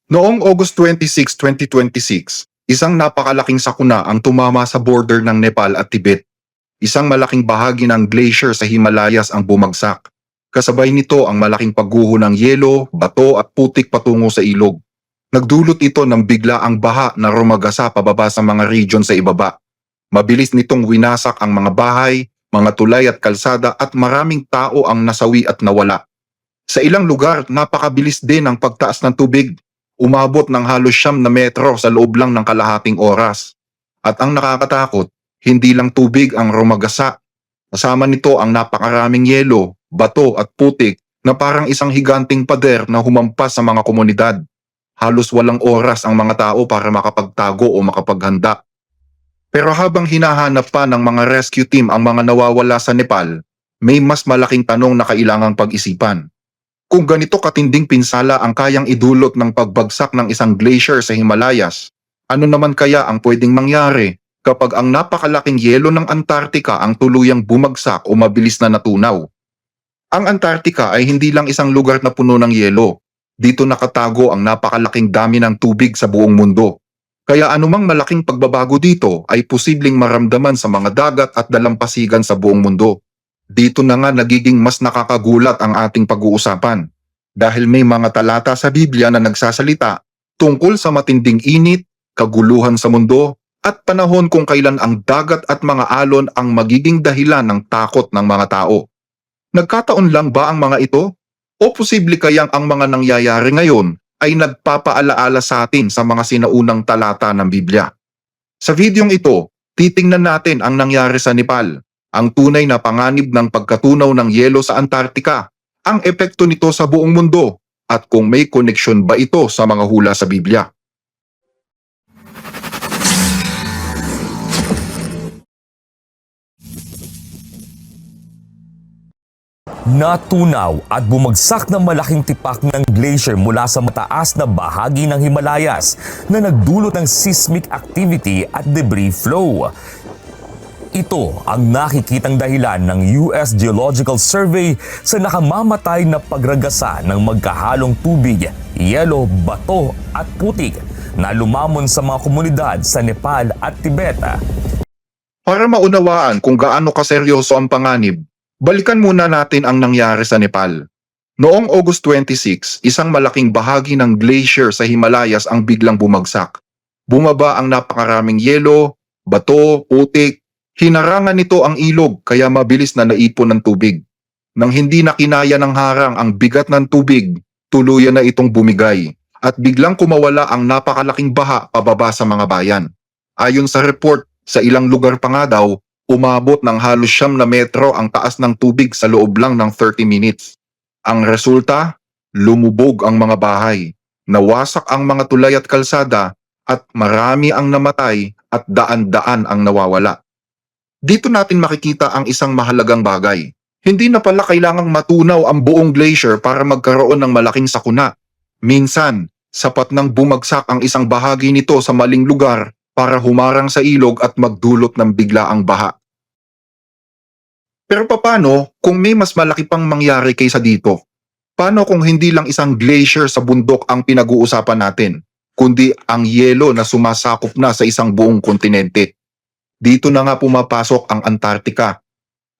Noong August 26, 2026, isang napakalaking sakuna ang tumama sa border ng Nepal at Tibet. Isang malaking bahagi ng glacier sa Himalayas ang bumagsak. Kasabay nito ang malaking pagguho ng yelo, bato at putik patungo sa ilog. Nagdulot ito ng biglaang baha na rumagasa pababa sa mga region sa ibaba. Mabilis nitong winasak ang mga bahay, mga tulay at kalsada at maraming tao ang nasawi at nawala. Sa ilang lugar, napakabilis din ang pagtaas ng tubig. Umabot ng halos 9 metro sa loob lang ng kalahating oras. At ang nakakatakot, hindi lang tubig ang rumagasa. Kasama nito ang napakaraming yelo, bato at putik na parang isang higanting pader na humampas sa mga komunidad. Halos walang oras ang mga tao para makapagtago o makapaghanda. Pero habang hinahanap pa ng mga rescue team ang mga nawawala sa Nepal, may mas malaking tanong na kailangang pag-isipan. Kung ganito katinding pinsala ang kayang idulot ng pagbagsak ng isang glacier sa Himalayas, ano naman kaya ang pwedeng mangyari kapag ang napakalaking yelo ng Antarctica ang tuluyang bumagsak o mabilis na natunaw? Ang Antarctica ay hindi lang isang lugar na puno ng yelo. Dito nakatago ang napakalaking dami ng tubig sa buong mundo. Kaya anumang malaking pagbabago dito ay posibleng maramdaman sa mga dagat at dalampasigan sa buong mundo. Dito na nga nagiging mas nakakagulat ang ating pag-uusapan dahil may mga talata sa Biblia na nagsasalita tungkol sa matinding init, kaguluhan sa mundo, at panahon kung kailan ang dagat at mga alon ang magiging dahilan ng takot ng mga tao. Nagkataon lang ba ang mga ito? O posible kayang ang mga nangyayari ngayon ay nagpapaalaala sa atin sa mga sinaunang talata ng Biblia? Sa videong ito, titingnan natin ang nangyari sa Nepal, ang tunay na panganib ng pagkatunaw ng yelo sa Antarctica, ang epekto nito sa buong mundo, at kung may koneksyon ba ito sa mga hula sa Biblia. Natunaw at bumagsak ng malaking tipak ng glacier mula sa mataas na bahagi ng Himalayas na nagdulot ng seismic activity at debris flow. Ito ang nakikitang dahilan ng US Geological Survey sa nakamamatay na pagragasa ng magkahalong tubig, yelo, bato at putik na lumamon sa mga komunidad sa Nepal at Tibet. Para maunawaan kung gaano kaseryoso ang panganib, balikan muna natin ang nangyari sa Nepal. Noong August 26, isang malaking bahagi ng glacier sa Himalayas ang biglang bumagsak. Bumaba ang napakaraming yelo, bato, putik. Hinarangan nito ang ilog kaya mabilis na naipon ng tubig. Nang hindi na kinaya ng harang ang bigat ng tubig, tuluyan na itong bumigay at biglang kumawala ang napakalaking baha pababa sa mga bayan. Ayon sa report, sa ilang lugar pa nga daw, umabot ng halos 9 metro ang taas ng tubig sa loob lang ng 30 minutes. Ang resulta, lumubog ang mga bahay, nawasak ang mga tulay at kalsada, at marami ang namatay at daan-daan ang nawawala. Dito natin makikita ang isang mahalagang bagay. Hindi na pala kailangang matunaw ang buong glacier para magkaroon ng malaking sakuna. Minsan, sapat nang bumagsak ang isang bahagi nito sa maling lugar para humarang sa ilog at magdulot ng biglaang baha. Pero paano kung may mas malaki pang mangyari kaysa dito? Paano kung hindi lang isang glacier sa bundok ang pinag-uusapan natin, kundi ang yelo na sumasakop na sa isang buong kontinente? Dito na nga pumapasok ang Antarctica.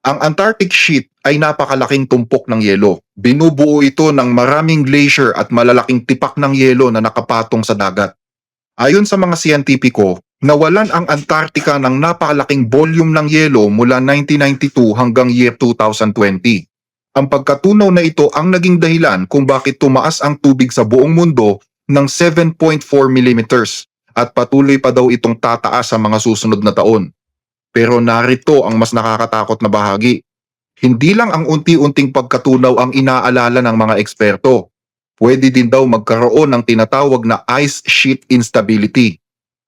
Ang Antarctic Sheet ay napakalaking tumpok ng yelo. Binubuo ito ng maraming glacier at malalaking tipak ng yelo na nakapatong sa dagat. Ayon sa mga siyentipiko, nawalan ang Antarctica ng napakalaking volume ng yelo mula 1992 hanggang year 2020. Ang pagkatunaw na ito ang naging dahilan kung bakit tumaas ang tubig sa buong mundo ng 7.4 millimeters. At patuloy pa daw itong tataas sa mga susunod na taon. Pero narito ang mas nakakatakot na bahagi. Hindi lang ang unti-unting pagkatunaw ang inaalala ng mga eksperto. Pwede din daw magkaroon ng tinatawag na ice sheet instability.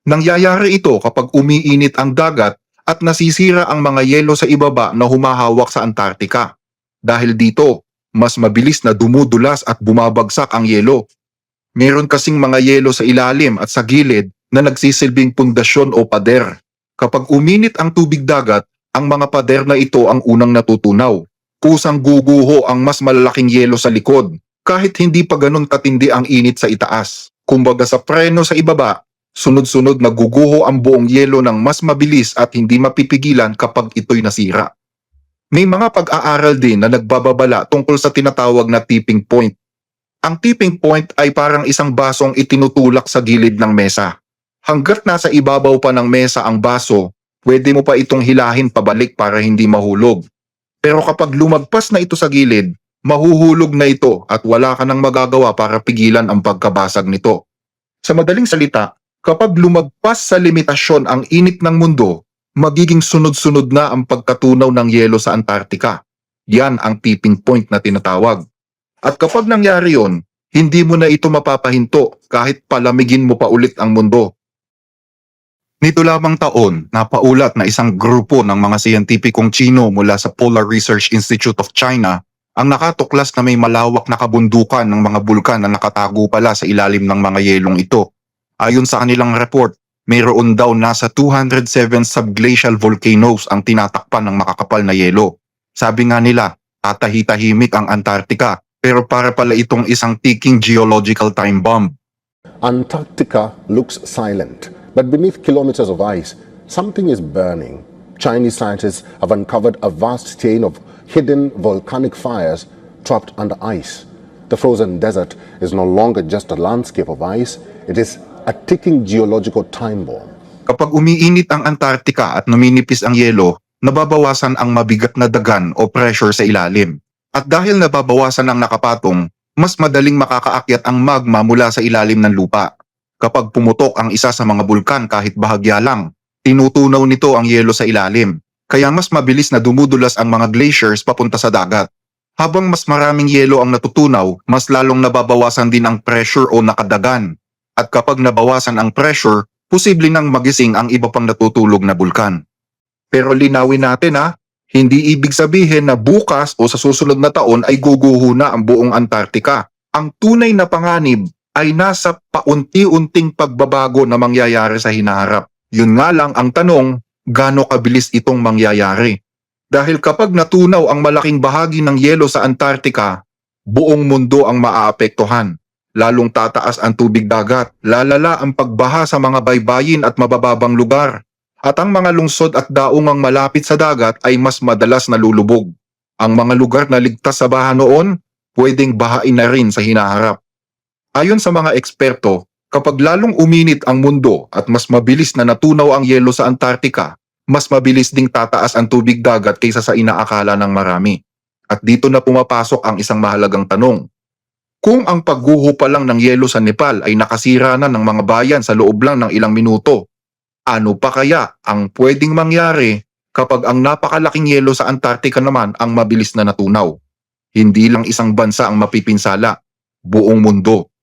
Nangyayari ito kapag umiinit ang dagat at nasisira ang mga yelo sa ibaba na humahawak sa Antarctica. Dahil dito, mas mabilis na dumudulas at bumabagsak ang yelo. Meron kasing mga yelo sa ilalim at sa gilid na nagsisilbing pundasyon o pader. Kapag uminit ang tubig dagat, ang mga pader na ito ang unang natutunaw. Kusang guguho ang mas malalaking yelo sa likod, kahit hindi pa ganun katindi ang init sa itaas. Kumbaga sa preno sa ibaba, sunod-sunod naguguho ang buong yelo ng mas mabilis at hindi mapipigilan kapag ito'y nasira. May mga pag-aaral din na nagbababala tungkol sa tinatawag na tipping point. Ang tipping point ay parang isang basong itinutulak sa gilid ng mesa. Hanggat nasa ibabaw pa ng mesa ang baso, pwede mo pa itong hilahin pabalik para hindi mahulog. Pero kapag lumagpas na ito sa gilid, mahuhulog na ito at wala ka nang magagawa para pigilan ang pagkabasag nito. Sa madaling salita, kapag lumagpas sa limitasyon ang init ng mundo, magiging sunod-sunod na ang pagkatunaw ng yelo sa Antarctica. Yan ang tipping point na tinatawag. At kapag nangyari yon, hindi mo na ito mapapahinto kahit palamigin mo pa ulit ang mundo. Nito lamang taon, napaulat na isang grupo ng mga siyentipikong Tsino mula sa Polar Research Institute of China ang nakatuklas na may malawak na kabundukan ng mga bulkan na nakatago pala sa ilalim ng mga yelong ito. Ayon sa kanilang report, mayroon daw nasa 207 subglacial volcanoes ang tinatakpan ng makakapal na yelo. Sabi nga nila, tatahi-tahimik ang Antarctica, pero para pala itong isang ticking geological time bomb. Antarctica looks silent, but beneath kilometers of ice, something is burning. Chinese scientists have uncovered a vast chain of hidden volcanic fires trapped under ice. The frozen desert is no longer just a landscape of ice, it is a ticking geological time bomb. Kapag umiinit ang Antarctica at numinipis ang yelo, nababawasan ang mabigat na dagan o pressure sa ilalim. At dahil nababawasan ang nakapatong, mas madaling makakaakyat ang magma mula sa ilalim ng lupa. Kapag pumutok ang isa sa mga bulkan kahit bahagya lang, tinutunaw nito ang yelo sa ilalim. Kaya mas mabilis na dumudulas ang mga glaciers papunta sa dagat. Habang mas maraming yelo ang natutunaw, mas lalong nababawasan din ang pressure o nakadagan. At kapag nabawasan ang pressure, posible nang magising ang iba pang natutulog na bulkan. Pero linawin natin hindi ibig sabihin na bukas o sa susunod na taon ay guguho na ang buong Antarctica. Ang tunay na panganib ay nasa paunti-unting pagbabago na mangyayari sa hinaharap. Yun nga lang ang tanong, gaano kabilis itong mangyayari? Dahil kapag natunaw ang malaking bahagi ng yelo sa Antarctica, buong mundo ang maaapektuhan. Lalong tataas ang tubig dagat, lalala ang pagbaha sa mga baybayin at mabababang lugar. At ang mga lungsod at daungang malapit sa dagat ay mas madalas nalulubog. Ang mga lugar na ligtas sa baha noon, pwedeng bahain na rin sa hinaharap. Ayon sa mga eksperto, kapag lalong uminit ang mundo at mas mabilis na natunaw ang yelo sa Antarctica, mas mabilis ding tataas ang tubig dagat kaysa sa inaakala ng marami. At dito na pumapasok ang isang mahalagang tanong. Kung ang pagguho pa lang ng yelo sa Nepal ay nakasira na ng mga bayan sa loob lang ng ilang minuto, ano pa kaya ang pwedeng mangyari kapag ang napakalaking yelo sa Antarctica naman ang mabilis na natunaw? Hindi lang isang bansa ang mapipinsala, buong mundo.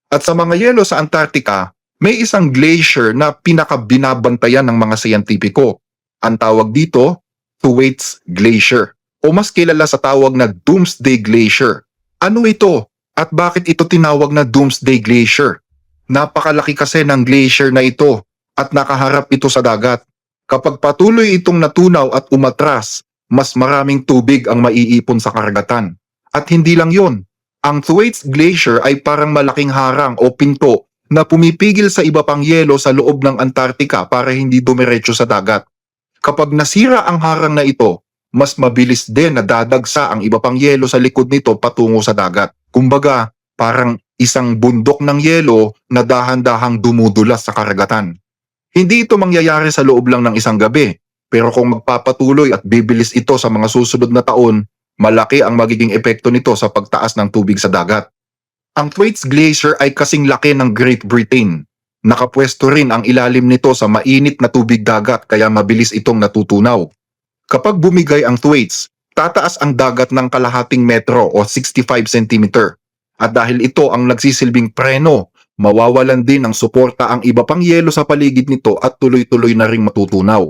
At sa mga yelo sa Antarctica, may isang glacier na pinakabinabantayan ng mga siyentipiko. Ang tawag dito, Thwaites Glacier, o mas kilala sa tawag na Doomsday Glacier. Ano ito? At bakit ito tinawag na Doomsday Glacier? Napakalaki kasi ng glacier na ito at nakaharap ito sa dagat. Kapag patuloy itong natunaw at umatras, mas maraming tubig ang maiipon sa karagatan. At hindi lang yon, ang Thwaites Glacier ay parang malaking harang o pinto na pumipigil sa iba pang yelo sa loob ng Antarctica para hindi dumiretso sa dagat. Kapag nasira ang harang na ito, mas mabilis din na dadagsa ang iba pang yelo sa likod nito patungo sa dagat. Kumbaga, parang isang bundok ng yelo na dahan-dahang dumudulas sa karagatan. Hindi ito mangyayari sa loob lang ng isang gabi, pero kung magpapatuloy at bibilis ito sa mga susunod na taon, malaki ang magiging epekto nito sa pagtaas ng tubig sa dagat. Ang Thwaites Glacier ay kasing laki ng Great Britain. Nakapwesto rin ang ilalim nito sa mainit na tubig dagat kaya mabilis itong natutunaw. Kapag bumigay ang Thwaites, tataas ang dagat ng kalahating metro o 65 cm. At dahil ito ang nagsisilbing preno, mawawalan din ng suporta ang iba pang yelo sa paligid nito at tuloy-tuloy na ring matutunaw.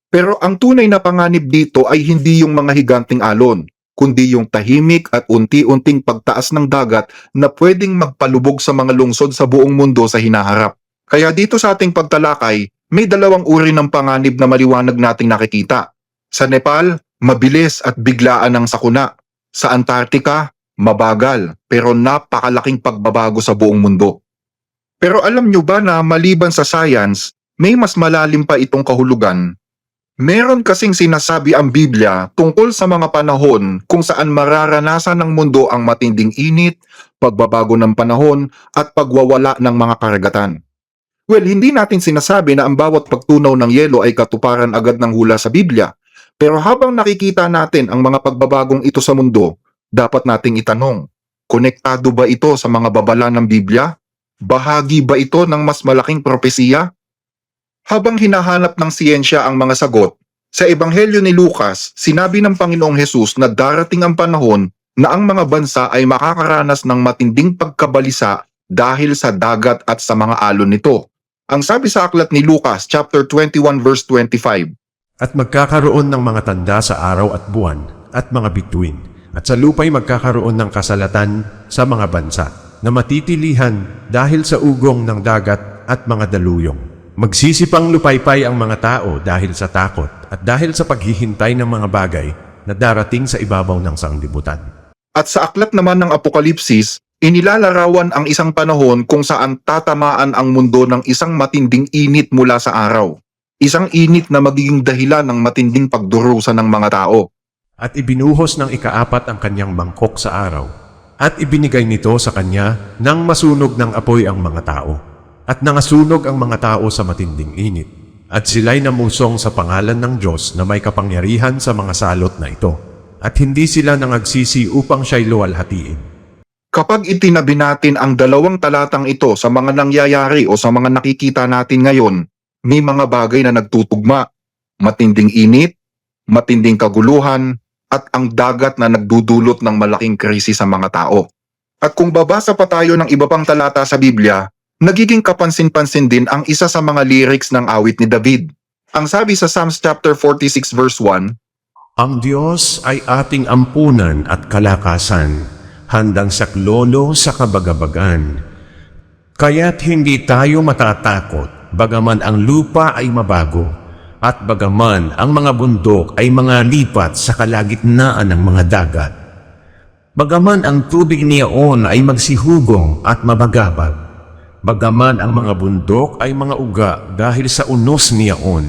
Pero ang tunay na panganib dito ay hindi yung mga higanting alon, kundi yung tahimik at unti-unting pagtaas ng dagat na pwedeng magpalubog sa mga lungsod sa buong mundo sa hinaharap. Kaya dito sa ating pagtalakay, may dalawang uri ng panganib na maliwanag nating nakikita. Sa Nepal, mabilis at biglaan ang sakuna. Sa Antarctica, mabagal pero napakalaking pagbabago sa buong mundo. Pero alam nyo ba na maliban sa science, may mas malalim pa itong kahulugan? Meron kasing sinasabi ang Biblia tungkol sa mga panahon kung saan mararanasan ng mundo ang matinding init, pagbabago ng panahon at pagwawala ng mga karagatan. Well, hindi natin sinasabi na ang bawat pagtunaw ng yelo ay katuparan agad ng hula sa Biblia. Pero habang nakikita natin ang mga pagbabagong ito sa mundo, dapat nating itanong, konektado ba ito sa mga babala ng Biblia? Bahagi ba ito ng mas malaking propesiya? Habang hinahanap ng siyensya ang mga sagot, sa Ebanghelyo ni Lucas, sinabi ng Panginoong Hesus na darating ang panahon na ang mga bansa ay makakaranas ng matinding pagkabalisa dahil sa dagat at sa mga alon nito. Ang sabi sa aklat ni Lucas, chapter 21 verse 25, At magkakaroon ng mga tanda sa araw at buwan at mga bituin, at sa lupa'y magkakaroon ng kasalatan sa mga bansa na matitilihan dahil sa ugong ng dagat at mga daluyong. Magsisipang lupaypay ang mga tao dahil sa takot at dahil sa paghihintay ng mga bagay na darating sa ibabaw ng sanglibutan. At sa aklat naman ng Apokalipsis, inilalarawan ang isang panahon kung saan tatamaan ang mundo ng isang matinding init mula sa araw. Isang init na magiging dahilan ng matinding pagdurusa ng mga tao. At ibinuhos ng ikaapat ang kanyang mangkok sa araw, at ibinigay nito sa kanya nang masunog ng apoy ang mga tao. At nangasunog ang mga tao sa matinding init, at sila'y namusong sa pangalan ng Diyos na may kapangyarihan sa mga salot na ito, at hindi sila nangagsisi upang siya'y luwalhatiin. Kapag itinabi natin ang dalawang talatang ito sa mga nangyayari o sa mga nakikita natin ngayon, may mga bagay na nagtutugma, matinding init, matinding kaguluhan, at ang dagat na nagdudulot ng malaking krisis sa mga tao. At kung babasa pa tayo ng iba pang talata sa Biblia, nagiging kapansin-pansin din ang isa sa mga lyrics ng awit ni David. Ang sabi sa Psalms chapter 46 verse 1, Ang Diyos ay ating ampunan at kalakasan, handang saklolo sa kabagabagan. Kaya't hindi tayo matatakot, bagaman ang lupa ay mabago, at bagaman ang mga bundok ay mga lipat sa kalagitnaan ng mga dagat. Bagaman ang tubig niyaon ay magsihugong at mabagabag, bagaman ang mga bundok ay mga uga dahil sa unos niyaon.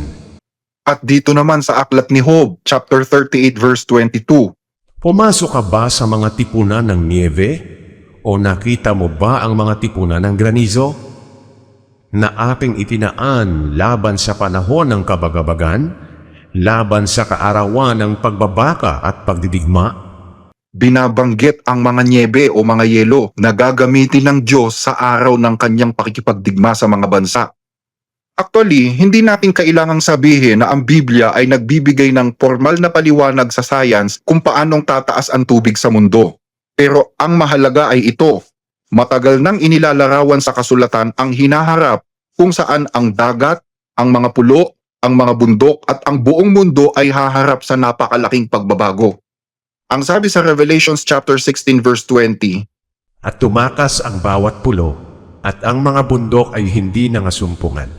At dito naman sa aklat ni Job, chapter 38 verse 22, Pumasok ka ba sa mga tipunan ng niebe? O nakita mo ba ang mga tipunan ng granizo? Na aking itinaan laban sa panahon ng kabagabagan, laban sa kaarawan ng pagbabaka at pagdidigma? binabanggit ang mga nyebe o mga yelo na gagamitin ng Diyos sa araw ng kanyang pakikipagdigma sa mga bansa. Actually, hindi natin kailangang sabihin na ang Biblia ay nagbibigay ng formal na paliwanag sa science kung paanong tataas ang tubig sa mundo. Pero ang mahalaga ay ito. Matagal nang inilalarawan sa kasulatan ang hinaharap kung saan ang dagat, ang mga pulo, ang mga bundok at ang buong mundo ay haharap sa napakalaking pagbabago. Ang sabi sa Revelations chapter 16 verse 20, At tumakas ang bawat pulo, at ang mga bundok ay hindi nangasumpungan.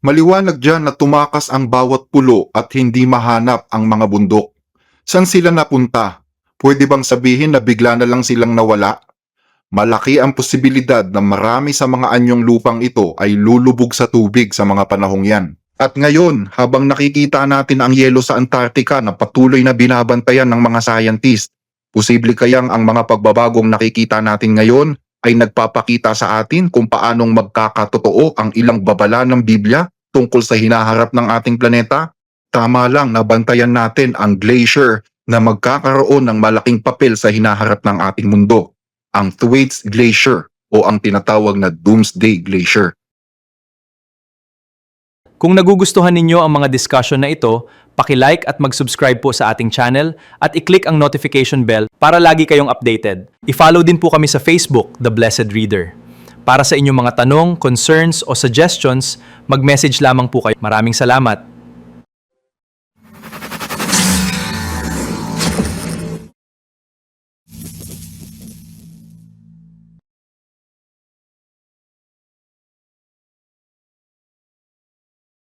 maliwanag dyan na tumakas ang bawat pulo at hindi mahanap ang mga bundok. San sila napunta? Pwede bang sabihin na bigla na lang silang nawala? Malaki ang posibilidad na marami sa mga anyong lupang ito ay lulubog sa tubig sa mga panahong yan. At ngayon, habang nakikita natin ang yelo sa Antarctica na patuloy na binabantayan ng mga scientist, posible kayang ang mga pagbabagong nakikita natin ngayon ay nagpapakita sa atin kung paanong magkakatotoo ang ilang babala ng Biblia tungkol sa hinaharap ng ating planeta? Tama lang na bantayan natin ang glacier na magkakaroon ng malaking papel sa hinaharap ng ating mundo, ang Thwaites Glacier o ang tinatawag na Doomsday Glacier. Kung nagugustuhan ninyo ang mga discussion na ito, paki-like at mag-subscribe po sa ating channel at i-click ang notification bell para lagi kayong updated. I-follow din po kami sa Facebook, The Blessed Reader. Para sa inyong mga tanong, concerns o suggestions, mag-message lamang po kayo. Maraming salamat!